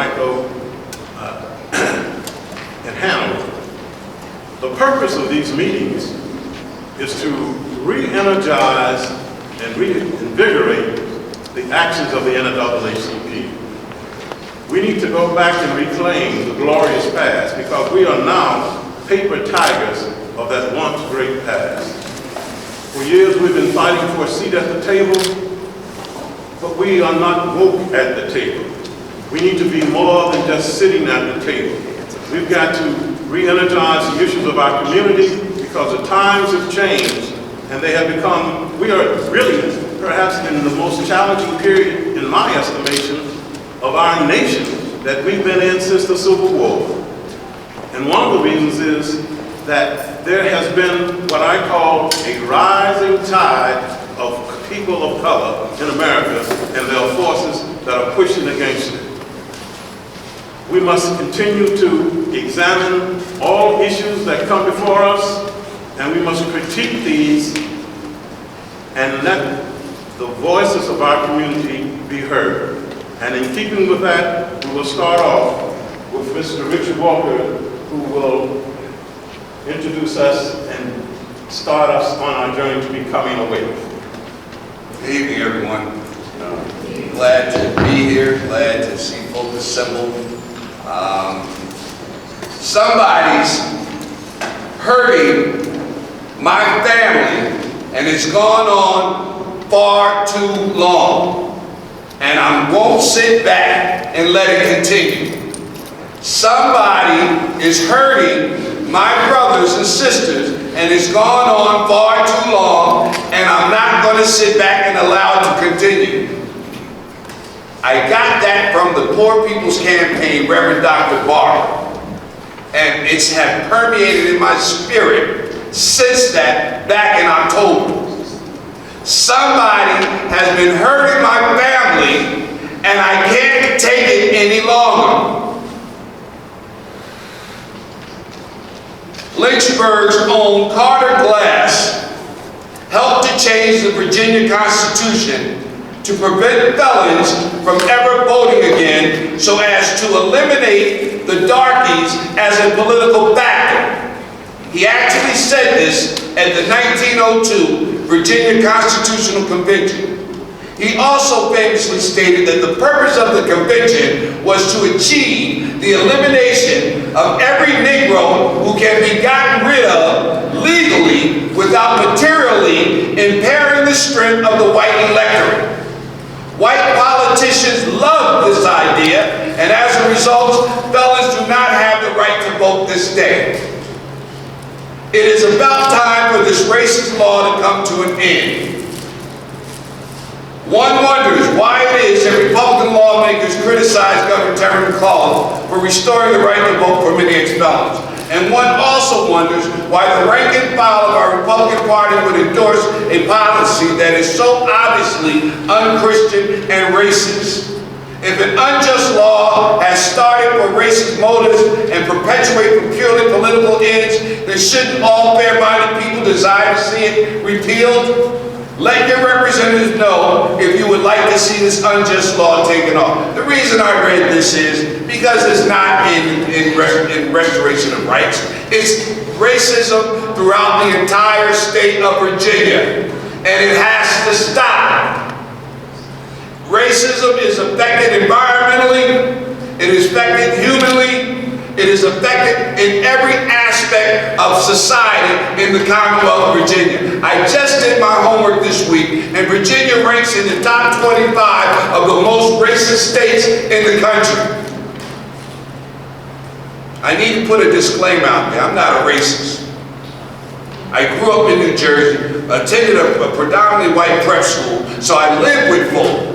Michael and Hannah. The purpose of these meetings is to re-energize and reinvigorate the actions of the NAACP. We need to go back and reclaim the glorious past, because we are now paper tigers of that once great past. For years we've been fighting for a seat at the table, but we are not woke at the table. We need to be more than just sitting at the table. We've got to re-energize the issues of our community, because the times have changed and they have become, we are really perhaps in the most challenging period, in my estimation, of our nation that we've been in since the Civil War. And one of the reasons is that there has been what I call a rising tide of people of color in America, and there are forces that are pushing against it. We must continue to examine all issues that come before us, and we must critique these and let the voices of our community be heard. And in keeping with that, we will start off with Mr. Richard Walker, who will introduce us and start us on our journey to becoming awake. Good evening, everyone. Glad to be here, glad to see folks assembled. Somebody's hurting my family, and it's gone on far too long. And I won't sit back and let it continue. Somebody is hurting my brothers and sisters, and it's gone on far too long, and I'm not going to sit back and allow it to continue. I got that from the Poor People's Campaign, Reverend Dr. Barber, and it's had permeated in my spirit since that, back in October. Somebody has been hurting my family, and I can't take it any longer. Lynchburg's own Carter Glass helped to change the Virginia Constitution to prevent felons from ever voting again, so as to eliminate the darkies as a political factor. He actually said this at the 1902 Virginia Constitutional Convention. He also famously stated that the purpose of the convention was to achieve the elimination of every Negro who can be gotten rid of legally without materially impairing the strength of the white electorate. White politicians love this idea, and as a result, felons do not have the right to vote this day. It is about time for this racist law to come to an end. One wonders why it is that Republican lawmakers criticize Governor Terry McAuliffe for restoring the right to vote for many ex-felons. And one also wonders why the rank and file of our Republican Party would endorse a policy that is so obviously un-Christian and racist. If an unjust law has started for racist motives and perpetuate for purely political ends, then shouldn't all fair-minded people desire to see it repealed? Let your representatives know if you would like to see this unjust law taken off. The reason I read this is because it's not in restoration of rights. It's racism throughout the entire state of Virginia, and it has to stop. Racism is affected environmentally, it is affected humanly, it is affected in every aspect of society in the Commonwealth of Virginia. I just did my homework this week, and Virginia ranks in the top 25 of the most racist states in the country. I need to put a disclaimer out there. I'm not a racist. I grew up in New Jersey, attended a predominantly white prep school, so I lived with folk.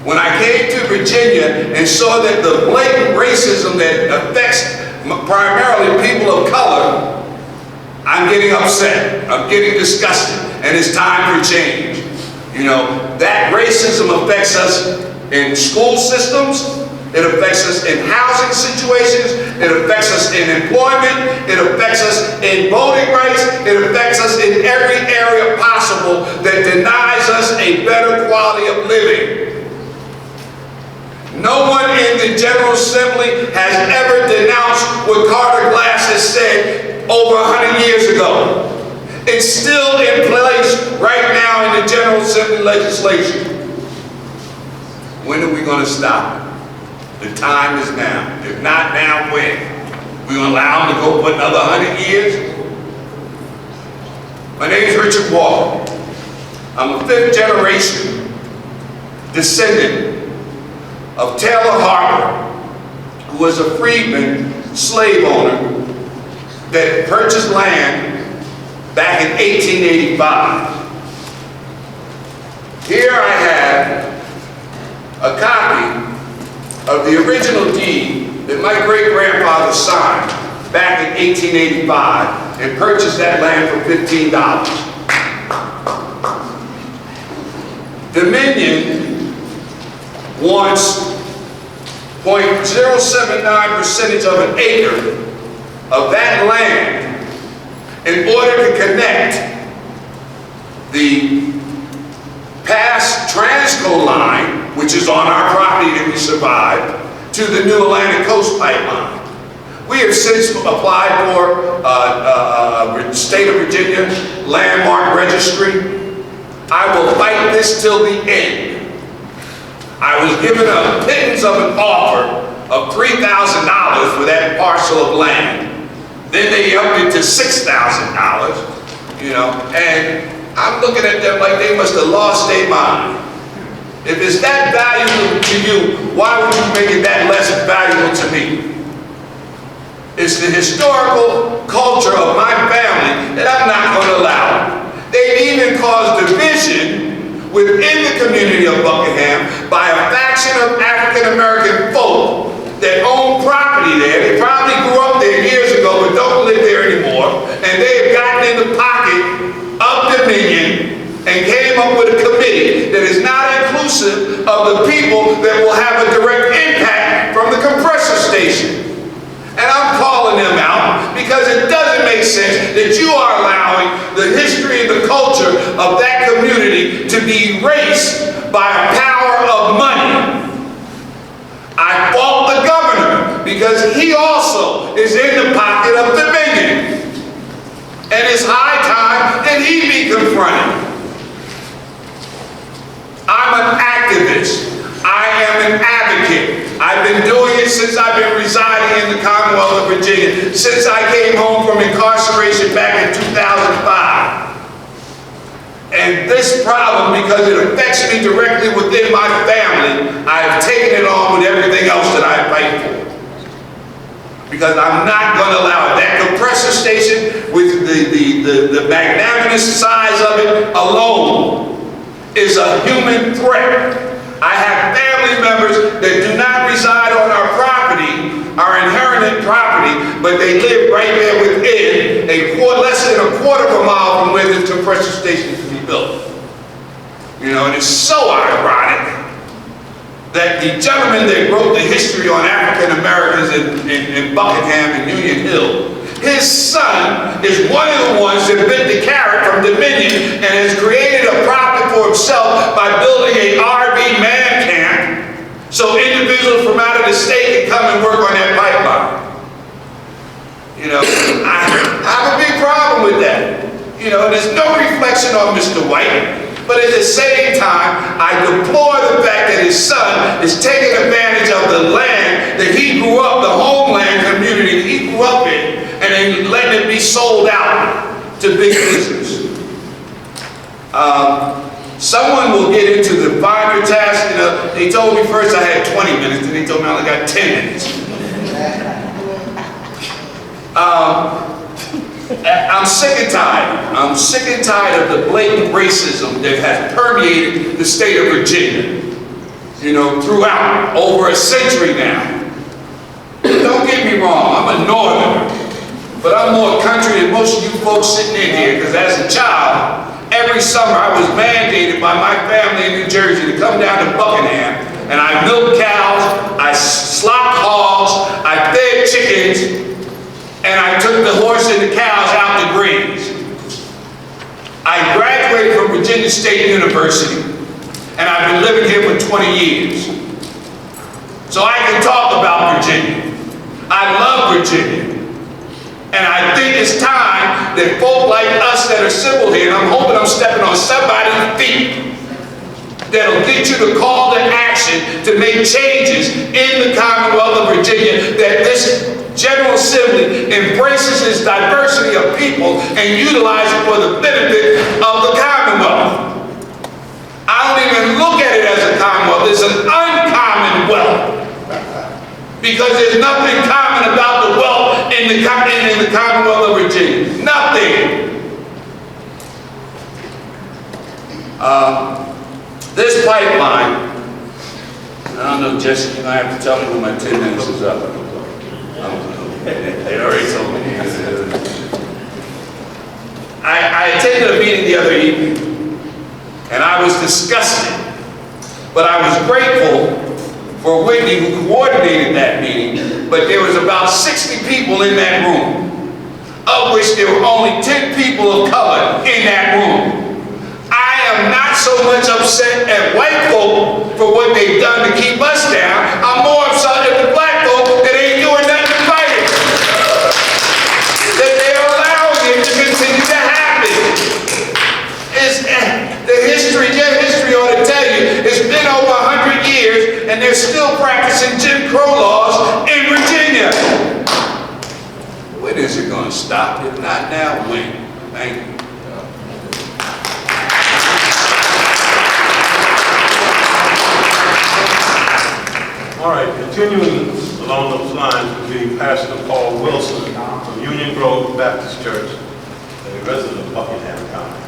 When I came to Virginia and saw that the blatant racism that affects primarily people of color, I'm getting upset, I'm getting disgusted, and it's time for change. You know, that racism affects us in school systems, it affects us in housing situations, it affects us in employment, it affects us in voting rights, it affects us in every area possible that denies us a better quality of living. No one in the General Assembly has ever denounced what Carter Glass has said over 100 years ago. It's still in place right now in the General Assembly legislation. When are we going to stop it? The time is now. If not now, when? We going to allow them to go for another 100 years? My name is Richard Walker. I'm a fifth generation descendant of Taylor Harper, who was a freedman, slave owner, that purchased land back in 1885. Here I have a copy of the original deed that my great-grandfather signed back in 1885 and purchased that land for $15. Dominion wants 0.079 percentage of an acre of that land in order to connect the past Transco line, which is on our property that we survived, to the New Atlantic Coast Pipeline. We have since applied for State of Virginia landmark registry. I will fight this till the end. I was given a pittance of an offer of $3,000 for that parcel of land. Then they upped it to $6,000, and I'm looking at them like they must have lost their mind. If it's that valuable to you, why would you make it that less valuable to me? It's the historical culture of my family that I'm not going to allow. They've even caused division within the community of Buckingham by a faction of African-American folk that own property there. They probably grew up there years ago but don't live there anymore. And they have gotten in the pocket of Dominion and came up with a committee that is not inclusive of the people that will have a direct impact from the compressor station. And I'm calling them out because it doesn't make sense that you are allowing the history and the culture of that community to be erased by a power of money. I fault the governor because he also is in the pocket of Dominion. And it's high time that he be confronted. I'm an activist. I am an advocate. I've been doing it since I've been residing in the Commonwealth of Virginia, since I came home from incarceration back in 2005. And this problem, because it affects me directly within my family, I've taken it on with everything else that I fight for. Because I'm not going to allow it. That compressor station with the magnanimous size of it alone is a human threat. I have family members that do not reside on our property, our inherited property, but they live right there within less than a quarter of a mile from where this compressor station is to be built. And it's so ironic that the gentleman that wrote the history on African Americans in Buckingham and Union Hill, his son is one of the ones that bit the carrot from Dominion and has created a profit for himself by building a RV man camp so individuals from out of the state can come and work on that pipeline. I have a big problem with that. There's no reflection on Mr. White. But at the same time, I deplore the fact that his son is taking advantage of the land that he grew up, the homeland community that he grew up in, and then letting it be sold out to big business. Someone will get into the finer task. They told me first I had 20 minutes, and they told me I only got 10 minutes. I'm sick and tired. I'm sick and tired of the blatant racism that has permeated the state of Virginia, throughout over a century now. Don't get me wrong, I'm a northerner, but I'm more country than most of you folks sitting in here, because as a child, every summer I was mandated by my family in New Jersey to come down to Buckingham, and I milked cows, I slopped hogs, I fed chickens, and I took the horse and the cows out to greens. I graduated from Virginia State University, and I've been living here for 20 years. so I can talk about Virginia. I love Virginia. And I think it's time that folk like us that are civil here, and I'm hoping I'm stepping on somebody's feet, that'll get you to call to action to make changes in the Commonwealth of Virginia, that this General Assembly embraces this diversity of people and utilizes it for the benefit of the Commonwealth. I don't even look at it as a Commonwealth, it's an uncommon wealth. Because there's nothing common about the wealth in the Commonwealth of Virginia. Nothing. This pipeline, I don't know, Jesse, you're going to have to tell me when my 10 minutes is up. They already told me. I attended a meeting the other evening, and I was disgusted. But I was grateful for Whitney, who coordinated that meeting, but there was about 60 people in that room, of which there were only 10 people of color in that room. I am not so much upset at white folk for what they've done to keep us down. I'm more upset at the black folk that ain't doing nothing to fight it. That they're allowing it to continue to happen. Your history ought to tell you, it's been over 100 years and they're still practicing Jim Crow laws in Virginia. When is it going to stop? If not now, when? Thank you. All right, continuing along those lines would be Pastor Paul Wilson from Union Grove Baptist Church, a resident of Buckingham County.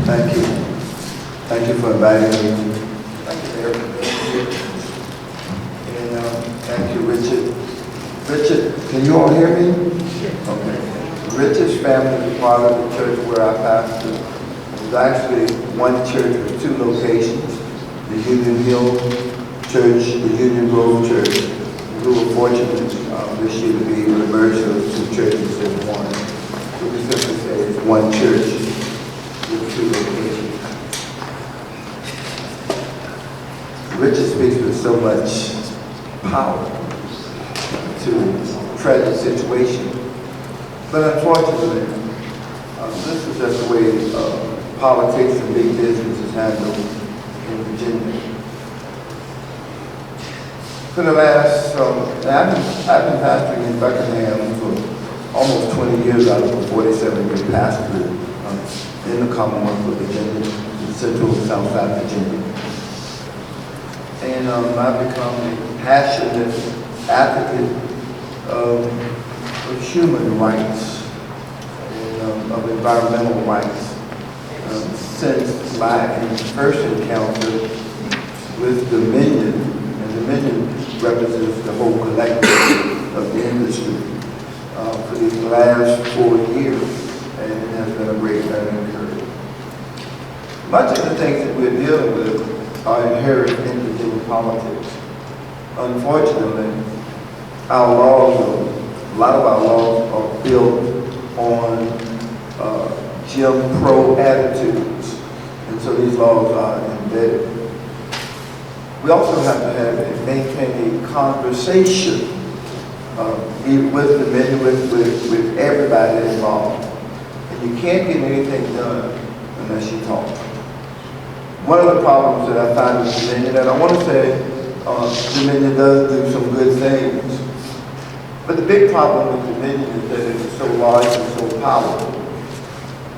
Thank you. Thank you for inviting me. Thank you for everything. And thank you, Richard. Richard, can you all hear me? Okay. Richard's family is part of the church where I pastor. There's actually one church with two locations, the Union Hill Church, the Union Grove Church. We were fortunate this year to be able to merge those two churches in one. So we simply say it's one church with two locations. Richard speaks with so much power to tragic situation. But unfortunately, this is just the way politics and big business is handled in Virginia. For the last, I've been pastoring in Buckingham for almost 20 years out of a 47-year pastorate in the Commonwealth of Virginia, in Central and Southside Virginia. And I've become a passionate advocate of human rights and of environmental rights since my first encounter with Dominion, and Dominion represents the whole collective of the industry for these last 4 years, and it has been a great learning curve. Much of the things that we're dealing with are inherent in Virginia politics. Unfortunately, our laws, a lot of our laws are built on Jim Crow attitudes, and so these laws are embedded. We also have to maintain a conversation with the men, with everybody involved. And you can't get anything done unless you talk. One of the problems that I find with Dominion, and I want to say Dominion does do some good things, but the big problem with Dominion is that it is so large and so powerful,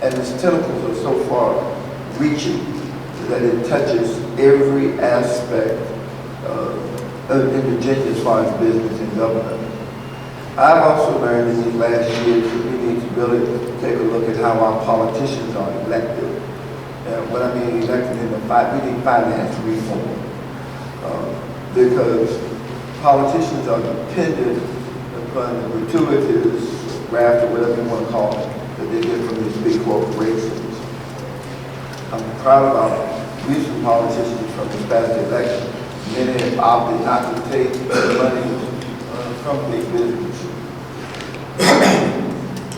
and its tentacles are so far reaching that it touches every aspect in Virginia as far as business and government. I've also learned in these last years that we need to really take a look at how our politicians are elected. What I mean elected in the we need finance reform. Because politicians are dependent upon the gratuitous graft or whatever you want to call it that they get from these big corporations. I'm proud of our recent politicians from this past election. Many have opted not to take money from big business,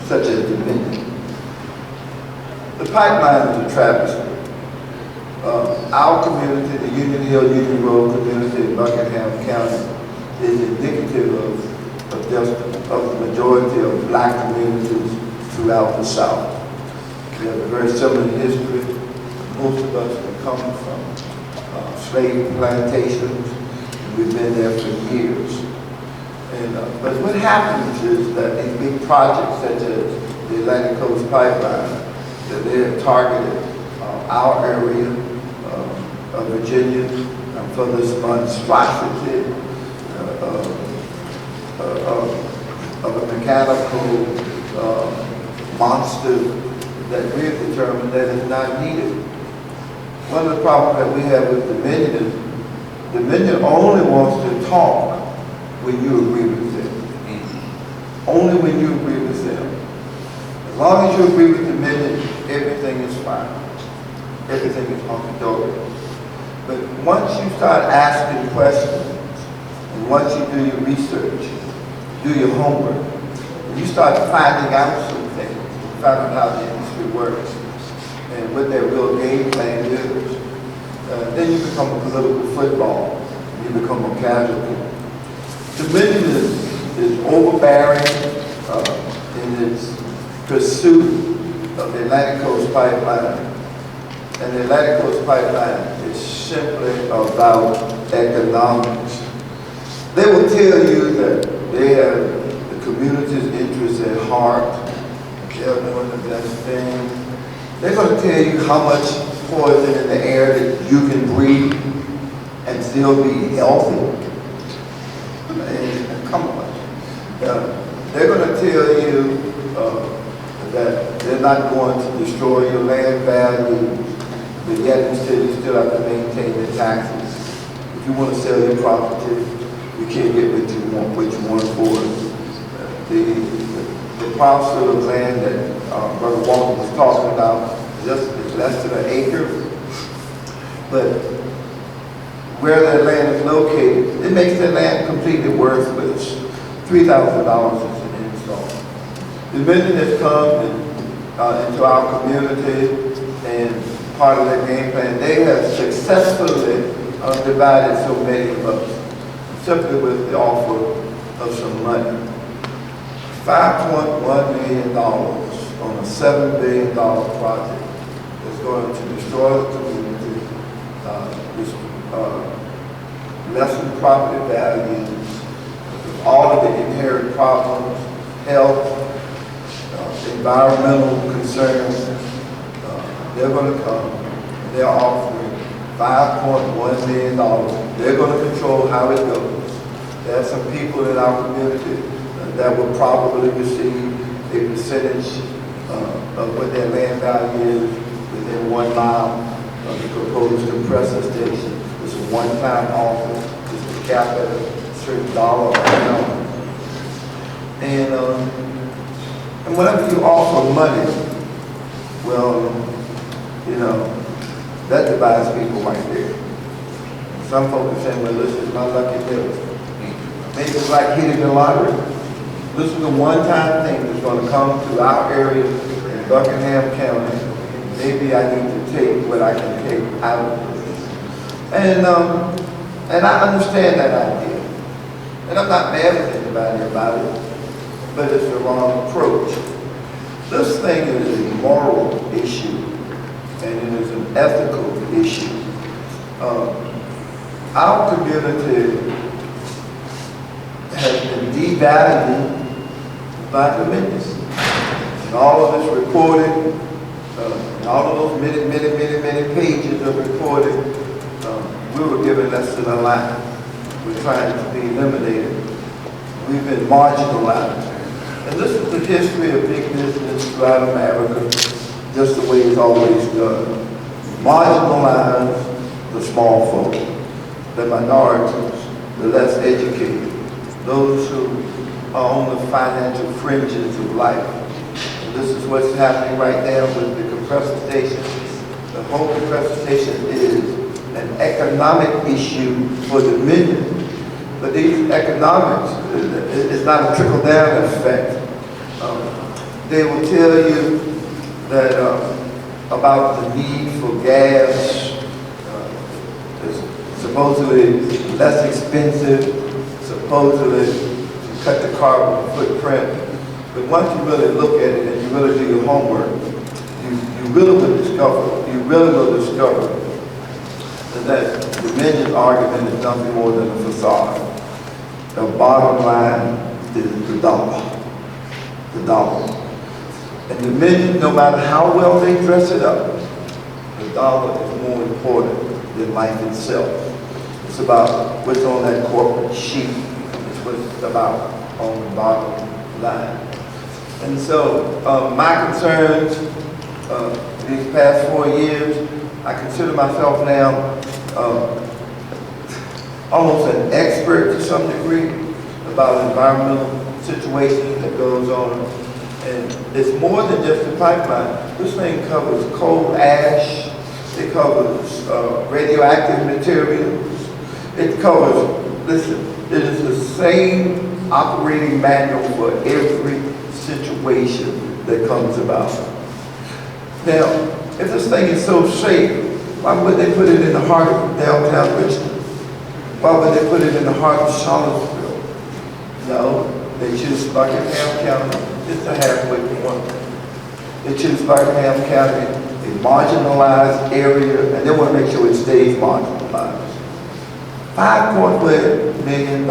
such as Dominion. The pipeline is a travesty. Our community, the Union Hill, Union Road community in Buckingham County, is indicative of the majority of black communities throughout the South. We have a very similar history. Most of us are coming from slave plantations. We've been there for years. But what happens is that these big projects such as the Atlantic Coast Pipeline, that they have targeted our area of Virginia for this monstrosity of a mechanical monster that we have determined that is not needed. One of the problems that we have with Dominion is Dominion only wants to talk when you agree with them. Only when you agree with them. As long as you agree with Dominion, everything is fine. Everything is hunky-dory. But once you start asking questions, and once you do your research, do your homework, and you start finding out some things, find out how the industry works, and what their real game plan is, then you become a political football. You become a casualty. Dominion is overbearing in its pursuit of the Atlantic Coast Pipeline. And the Atlantic Coast Pipeline is simply about economics. They will tell you that they have the community's interests at heart. They're doing the best thing. They're going to tell you how much poison in the air that you can breathe and still be healthy. And come on. They're going to tell you that they're not going to destroy your land value, but yet instead you still have to maintain the taxes. If you want to sell your property, you can't get what you want for it. The parcel of land that Brother Walker was talking about is less than an acre, but where that land is located, it makes that land completely worthless. $3,000 is an install. The Dominion has come into our community, and part of their game plan, they have successfully divided so many of us, simply with the offer of some money. $5.1 million on a $7 billion project that's going to destroy the community, lessen property values, all of the inherent problems, health, environmental concerns. They're going to come and they're offering $5.1 million. They're going to control how it goes. There are some people in our community that will probably receive a percentage of what their land value is within 1 mile of the proposed compressor station. It's a one-time offer. It's a cap at a certain dollar amount. And whenever you offer money, well, you know, that divides people right there. Some folks are saying, well, this is my lucky day. Maybe it's like hitting the lottery. This is a one-time thing that's going to come to our area in Buckingham County. Maybe I need to take what I can take out of this. And I understand that idea. And I'm not mad at anybody about it, but it's the wrong approach. This thing is a moral issue, and it is an ethical issue. Our community has been devalued by Dominion. And all of this reporting, and all of those many pages of reporting, we were given less than a line. We're trying to be eliminated. We've been marginalized. And this is the history of big business throughout America, just the way it's always done. Marginalize the small folk, the minorities, the less educated, those who are on the financial fringes of life. And this is what's happening right now with the compressor station. The whole compressor station is an economic issue for Dominion. But these economics is not a trickle-down effect. They will tell you that about the need for gas supposedly less expensive, supposedly to cut the carbon footprint. But once you really look at it and you really do your homework, you really will discover that the Dominion's argument is nothing more than a facade. The bottom line is the dollar. The dollar. And Dominion, no matter how well they dress it up, the dollar is more important than life itself. It's about what's on that corporate sheet. It's what it's about on the bottom line. And so my concerns these past 4 years, I consider myself now almost an expert to some degree about environmental situations that goes on. And it's more than just the pipeline. This thing covers coal ash, it covers radioactive materials, it covers, listen, it is the same operating manual for every situation that comes about. Now, if this thing is so safe, why would they put it in the heart of downtown Richmond? Why would they put it in the heart of Charlottesville? No, they choose Buckingham County. It's a halfway point. They choose Buckingham County, a marginalized area, and they want to make sure it stays marginalized. $5.1 million.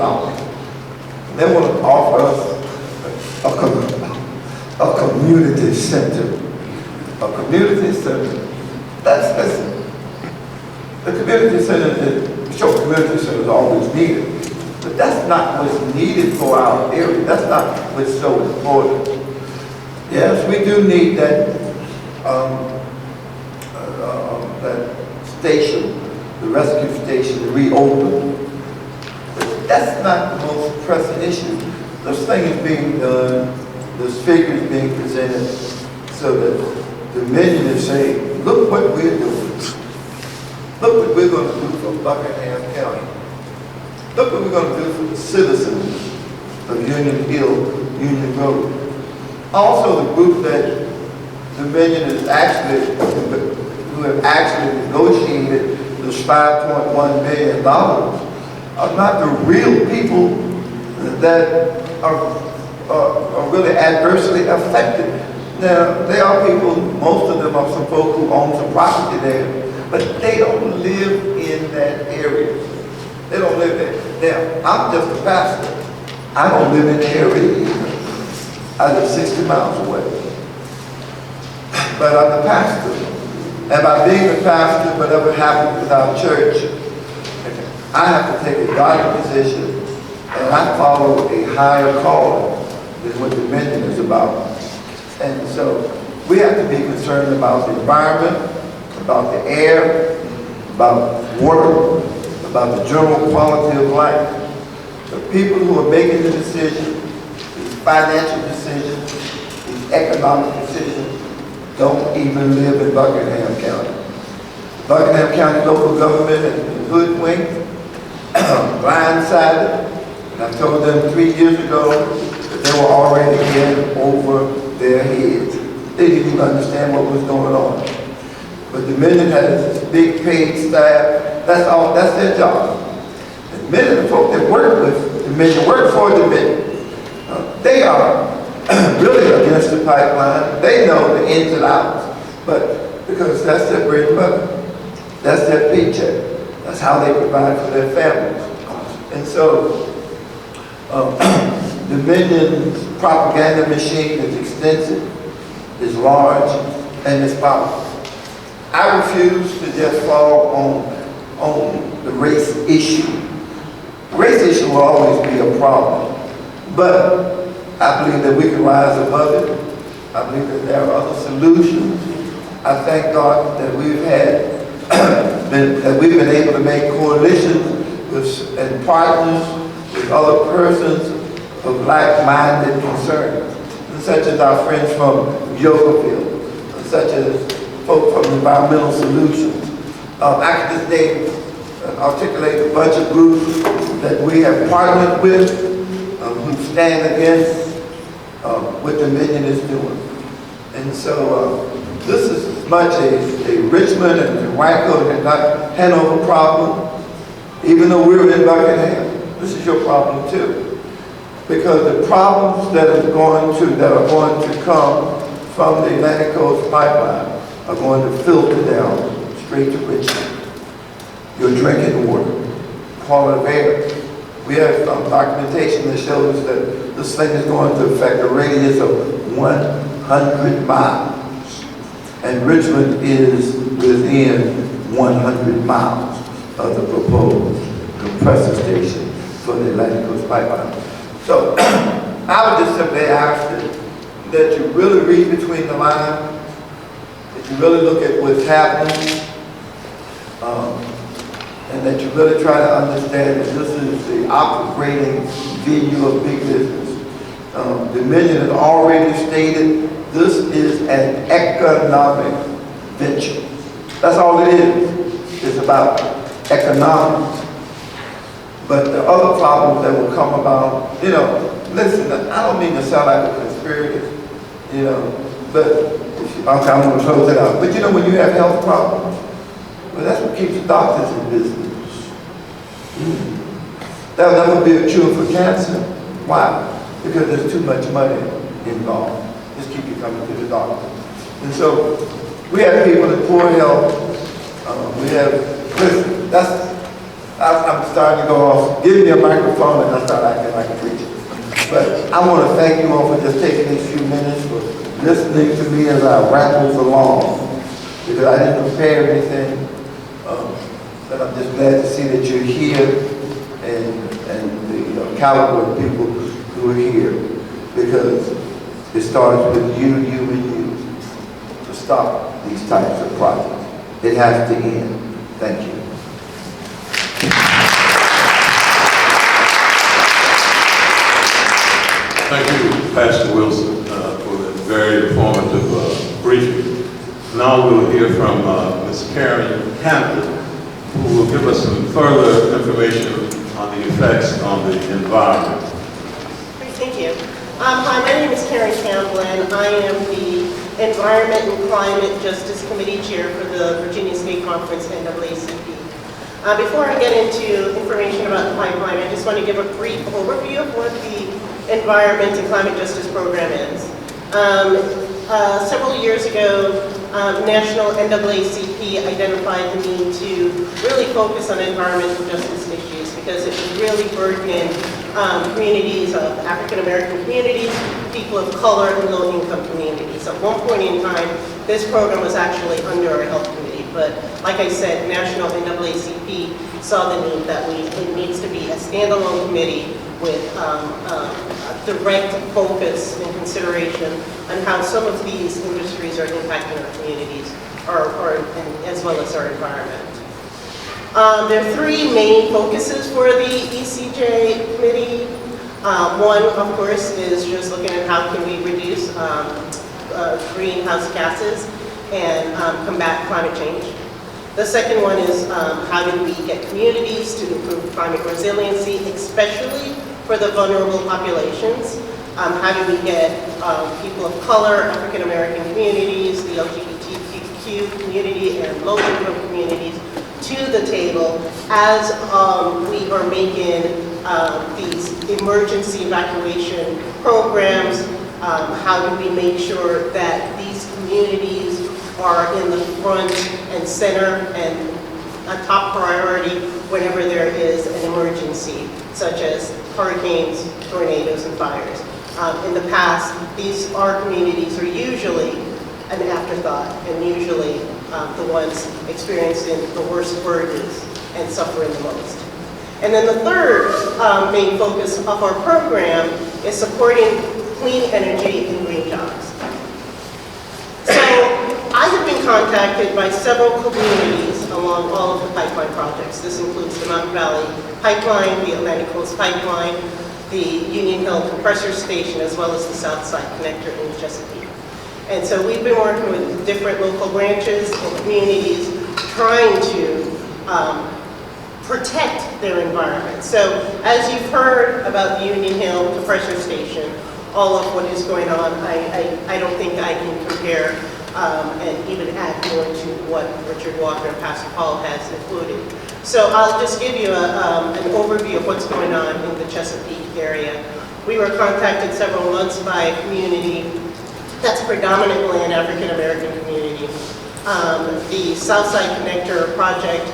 They want to offer us a community center. A community center. That's the community center. Sure, community center is always needed. But that's not what's needed for our area. That's not what's so important. Yes, we do need that that station, the rescue station, to reopen. But that's not the most pressing issue. This thing is being done, this figure is being presented, so that the Dominion is saying, look what we're doing. Look what we're going to do for Buckingham County. Look what we're going to do for the citizens of Union Hill, Union Road. Also, the group that Dominion is actually, who have actually negotiated this $5.1 million are not the real people that are really adversely affected. Now, there are people, most of them are some folk who own some property there, but they don't live in that area. They don't live there. Now, I'm just a pastor. I don't live in the area either. I live 60 miles away. But I'm the pastor. And by being the pastor, whatever happens with our church, I have to take a godly position, and I follow a higher calling than what Dominion is about. And so we have to be concerned about the environment, about the air, about water, about the general quality of life. The people who are making the decisions, these financial decisions, these economic decisions, don't even live in Buckingham County. Buckingham County local government has been hoodwinked, blindsided, and I told them 3 years ago that they were already in over their heads. They didn't even understand what was going on. But Dominion has this big paid staff. That's their job. And many of the folk that work with Dominion, work for Dominion, they are really against the pipeline. They know the ins and outs, but because that's their bread and butter. That's their paycheck. That's how they provide for their families. And so, Dominion's propaganda machine is extensive, is large, and is powerful. I refuse to just fall on the race issue. The race issue will always be a problem, but I believe that we can rise above it. I believe that there are other solutions. I thank God that we've been able to make coalitions and partners with other persons of like-minded concerns, such as our friends from Yogaville, such as folks from Environmental Solutions. I can just name, articulate a bunch of groups that we have partnered with who stand against what Dominion is doing. And so this is as much a Richmond and Waco and Hanover problem Even though we're in Buckingham, this is your problem too. Because the problems that are going to come from the Atlantic Coast Pipeline are going to filter down straight to Richmond. Your drinking water, quality of air. We have documentation that shows that this thing is going to affect a radius of 100 miles. And Richmond is within 100 miles of the proposed compressor station for the Atlantic Coast Pipeline. So I would just simply ask that you really read between the lines, that you really look at what's happening, and that you really try to understand that this is the operating venue of big business. Dominion has already stated this is an economic venture. That's all it is. It's about economics. But the other problems that will come about, listen, I don't mean to sound like a conspirator, but I'm going to close it out. But when you have health problems, well, that's what keeps the doctors in business. There'll never be a cure for cancer. Why? Because there's too much money involved. Just keep you coming to the doctor. And so we have people in poor health. Listen, I'm starting to go off. Give me a microphone and I'll start acting like a preacher. But I want to thank you all for just taking these few minutes for listening to me as I ramble along. Because I didn't prepare anything. But I'm just glad to see that you're here and the caliber of people who are here. Because it starts with you, and you to stop these types of projects. It has to end. Thank you. Thank you, Pastor Wilson, for that very informative briefing. Now we'll hear from Ms. Karen Campbell, who will give us some further information on the effects on the environment. Great, thank you. Hi, my name is Karen Campbell, and I am the Environment and Climate Justice Committee Chair for the Virginia State Conference NAACP. Before I get into information about the pipeline, I just want to give a brief overview of what the Environment and Climate Justice Program is. Several years ago, National NAACP identified the need to really focus on environmental justice issues because it was really burdening communities of African American communities, people of color, and low-income communities. At one point in time, this program was actually under our health committee, but like I said, National NAACP saw the need that it needs to be a standalone committee with direct focus and consideration on how some of these industries are impacting our communities, as well as our environment. There are three main focuses for the ECJ committee. One, of course, is just looking at how can we reduce greenhouse gases and combat climate change. The second one is how do we get communities to improve climate resiliency, especially for the vulnerable populations. How do we get people of color, African American communities, the LGBTQ community, and low-income communities to the table as we are making these emergency evacuation programs. How do we make sure that these communities are in the front and center and a top priority whenever there is an emergency, such as hurricanes, tornadoes, and fires. In the past, our communities are usually an afterthought and usually the ones experiencing the worst burdens and suffering the most. And then the third main focus of our program is supporting clean energy and green jobs. So I have been contacted by several communities along all of the pipeline projects. This includes the Mountain Valley Pipeline, the Atlantic Coast Pipeline, the Union Hill Compressor Station, as well as the Southside Connector in Chesapeake. And so we've been working with different local branches and communities trying to protect their environment. So as you've heard about the Union Hill Compressor Station, all of what is going on, I don't think I can compare and even add more to what Richard Walker and Pastor Paul has included. So I'll just give you an overview of what's going on in the Chesapeake area. We were contacted several months by a community that's predominantly an African American community. The Southside Connector project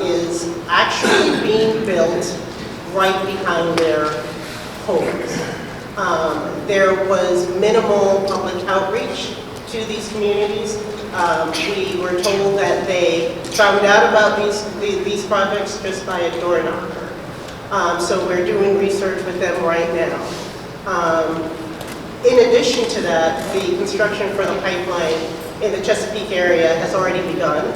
is actually being built right behind their homes. There was minimal public outreach to these communities. We were told that they found out about these projects just by a door knocker. So we're doing research with them right now. In addition to that, the construction for the pipeline in the Chesapeake area has already begun.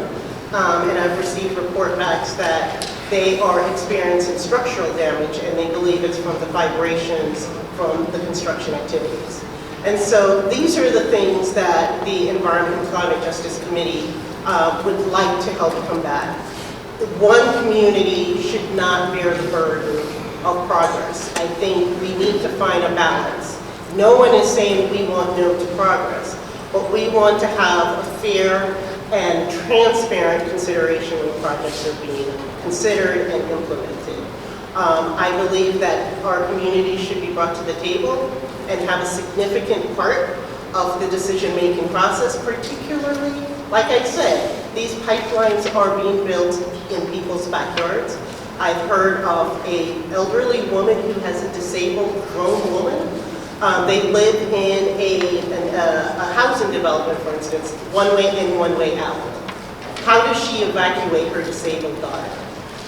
And I've received report backs that they are experiencing structural damage, and they believe it's from the vibrations from the construction activities. And so these are the things that the Environment and Climate Justice Committee would like to help combat. One community should not bear the burden of progress. I think we need to find a balance. No one is saying we want no to progress, but we want to have a fair and transparent consideration when projects are being considered and implemented. I believe that our community should be brought to the table and have a significant part of the decision-making process, particularly, like I said, these pipelines are being built in people's backyards. I've heard of an elderly woman who has a disabled grown woman. They live in a housing development, for instance, one way in, one way out. How does she evacuate her disabled daughter?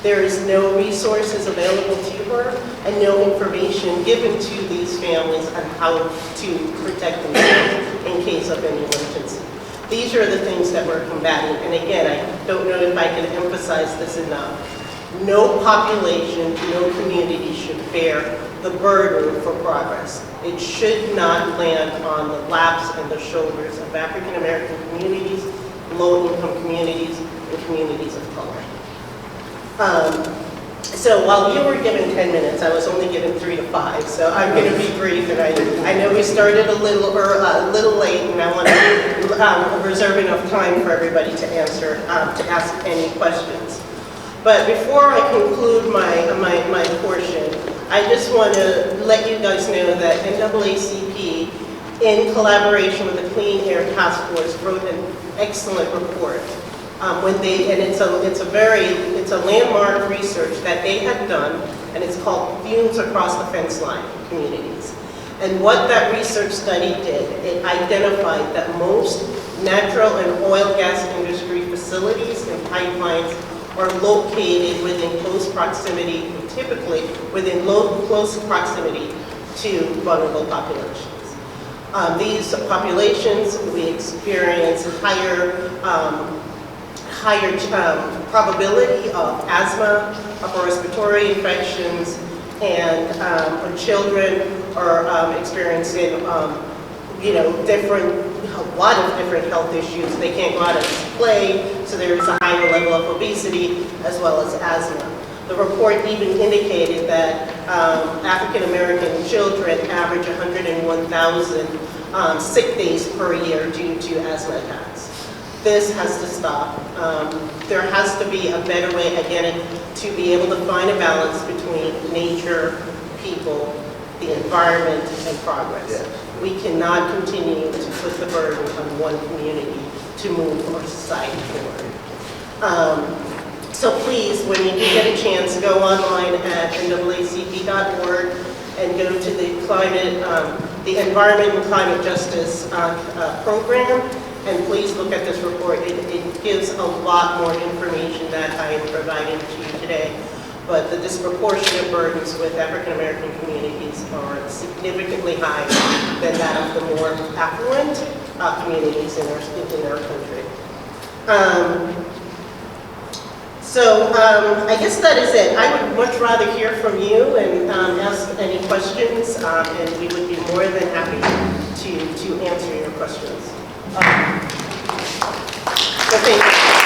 There is no resources available to her and no information given to these families on how to protect themselves in case of any emergency. These are the things that we're combating. And again, I don't know if I can emphasize this enough. No population, no community should bear the burden for progress. It should not land on the laps and the shoulders of African American communities, low-income communities, and communities of color. So while you were given 10 minutes, I was only given 3 to 5, so I'm going to be brief. And I know we started a little late, and I want to reserve enough time for everybody to answer, to ask any questions. But before I conclude my portion, I just want to let you guys know that NAACP, in collaboration with the Clean Air Task Force, wrote an excellent report. It's a landmark research that they had done, and it's called Fumes Across the Fence Line Communities. And what that research study did, it identified that most natural and oil gas industry facilities and pipelines are located within close proximity, typically within close proximity to vulnerable populations. These populations, we experience higher probability of asthma, upper respiratory infections, and our children are experiencing, a lot of different health issues. They can't go out and play, so there is a higher level of obesity as well as asthma. The report even indicated that African American children average 101,000 sick days per year due to asthma attacks. This has to stop. There has to be a better way, again, to be able to find a balance between nature, people, the environment, and progress. Yes. We cannot continue to put the burden on one community to move our society forward. So please, when you do get a chance, go online at naacp.org and go to the Environment and Climate Justice program, and please look at this report. It gives a lot more information that I am providing to you today. But the disproportionate burdens with African American communities are significantly higher than that of the more affluent communities in our country. I guess that is it. I would much rather hear from you and ask any questions, and we would be more than happy to answer your questions. So thank you.